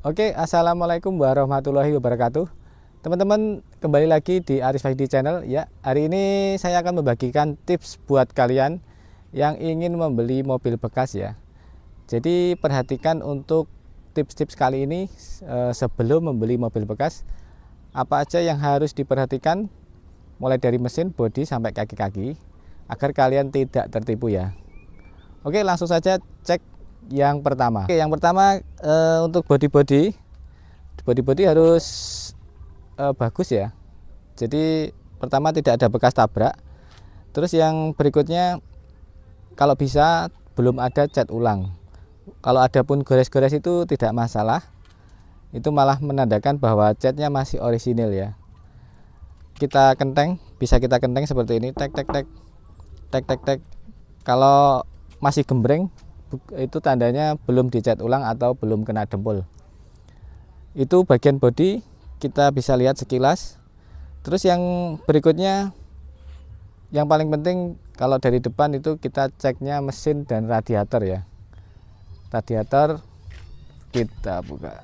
Oke, assalamualaikum warahmatullahi wabarakatuh. Teman-teman, kembali lagi di Aris Fahidi Channel. Ya, hari ini saya akan membagikan tips buat kalian yang ingin membeli mobil bekas ya. Jadi perhatikan untuk tips-tips kali ini sebelum membeli mobil bekas. Apa aja yang harus diperhatikan, mulai dari mesin, bodi sampai kaki-kaki, agar kalian tidak tertipu ya. Oke, langsung saja cek yang pertama. Oke, yang pertama untuk bodi harus bagus ya. Jadi pertama tidak ada bekas tabrak. Terus yang berikutnya, kalau bisa belum ada cat ulang. Kalau ada pun gores-gores itu tidak masalah. Itu malah menandakan bahwa catnya masih orisinil ya. Kita kenteng, bisa kita kenteng seperti ini, tek tek tek tek tek tek. Kalau masih gembreng, itu tandanya belum dicat ulang atau belum kena dempul. Itu bagian bodi kita bisa lihat sekilas. Terus yang berikutnya, yang paling penting kalau dari depan itu kita ceknya mesin dan radiator ya. Radiator kita buka.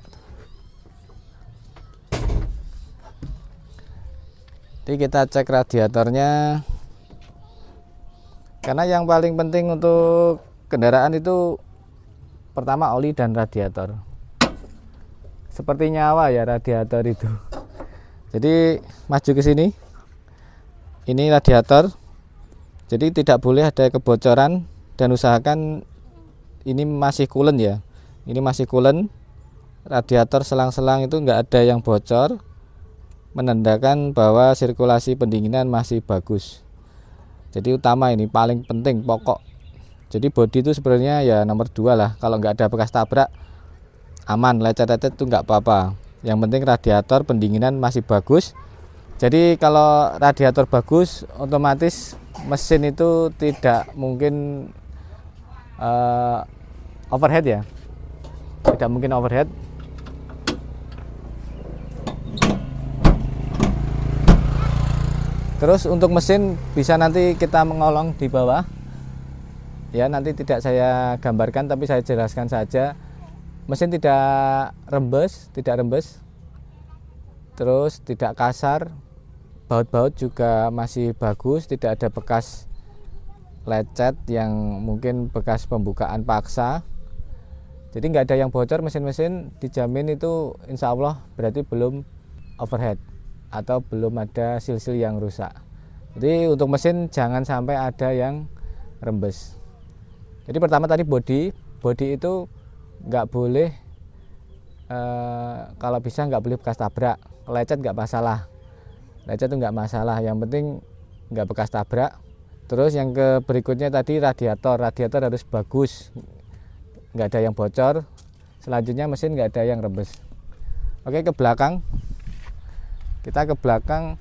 Jadi kita cek radiatornya, karena yang paling penting untuk kendaraan itu pertama oli dan radiator. Seperti nyawa ya radiator itu. Jadi maju ke sini. Ini radiator. Jadi tidak boleh ada kebocoran dan usahakan ini masih coolant ya. Ini masih coolant. Radiator selang-selang itu enggak ada yang bocor, menandakan bahwa sirkulasi pendinginan masih bagus. Jadi utama ini paling penting, pokok. Jadi bodi itu sebenarnya ya nomor 2 lah. Kalau nggak ada bekas tabrak aman, lecet-lecet itu nggak apa-apa. Yang penting radiator pendinginan masih bagus. Jadi kalau radiator bagus, otomatis mesin itu tidak mungkin overhead ya. Tidak mungkin overhead. Terus untuk mesin bisa nanti kita mengolong di bawah. Ya, nanti tidak saya gambarkan tapi saya jelaskan saja. Mesin tidak rembes, terus tidak kasar, baut-baut juga masih bagus, tidak ada bekas lecet yang mungkin bekas pembukaan paksa. Jadi nggak ada yang bocor, mesin-mesin dijamin itu insya Allah berarti belum overhead atau belum ada sil-sil yang rusak. Jadi untuk mesin jangan sampai ada yang rembes. Jadi pertama tadi bodi itu nggak boleh, kalau bisa nggak boleh bekas tabrak. Lecet nggak masalah, lecet itu nggak masalah. Yang penting nggak bekas tabrak. Terus yang berikutnya tadi radiator harus bagus, nggak ada yang bocor. Selanjutnya mesin nggak ada yang rembes. Oke, ke belakang. Kita ke belakang.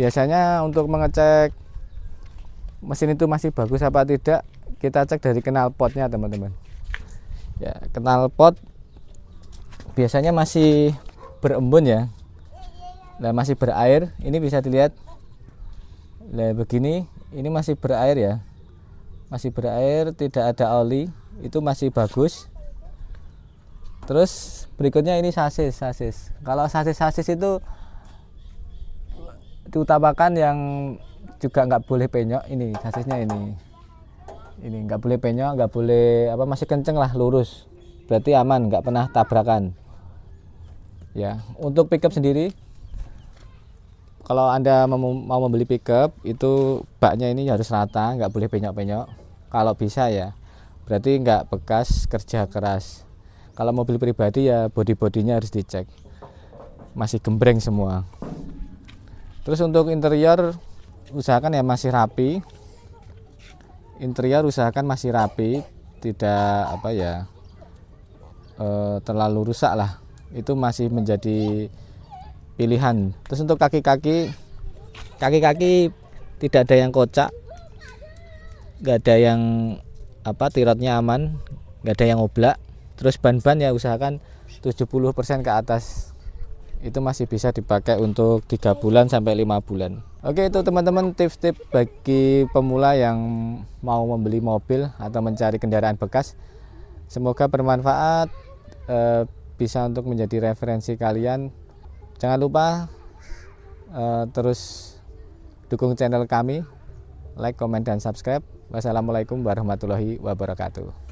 Biasanya untuk mengecek mesin itu masih bagus apa tidak, kita cek dari knalpotnya teman-teman ya. Knalpot biasanya masih berembun ya, nah masih berair. Ini bisa dilihat, nah begini, ini masih berair ya, masih berair, tidak ada oli, itu masih bagus. Terus berikutnya ini sasis. Kalau sasis itu diutamakan yang juga nggak boleh penyok. Ini sasisnya ini nggak boleh penyok, nggak boleh masih kenceng lah, lurus, berarti aman, nggak pernah tabrakan ya. Untuk pickup sendiri, kalau Anda mau membeli pickup itu baknya ini harus rata, nggak boleh penyok-penyok kalau bisa ya, berarti nggak bekas kerja keras. Kalau mobil pribadi ya bodi-bodinya harus dicek, masih gembreng semua. Terus untuk interior usahakan ya masih rapi. Interior usahakan masih rapi, tidak terlalu rusak lah. Itu masih menjadi pilihan. Terus untuk kaki-kaki tidak ada yang kocak, nggak ada yang tirotnya aman, nggak ada yang oblak. Terus ban-ban ya usahakan 70% ke atas. Itu masih bisa dipakai untuk 3 bulan sampai 5 bulan. Oke, itu teman-teman tips-tips bagi pemula yang mau membeli mobil atau mencari kendaraan bekas. Semoga bermanfaat. bisa untuk menjadi referensi kalian. Jangan lupa terus dukung channel kami, like, komen, dan subscribe. Wassalamualaikum warahmatullahi wabarakatuh.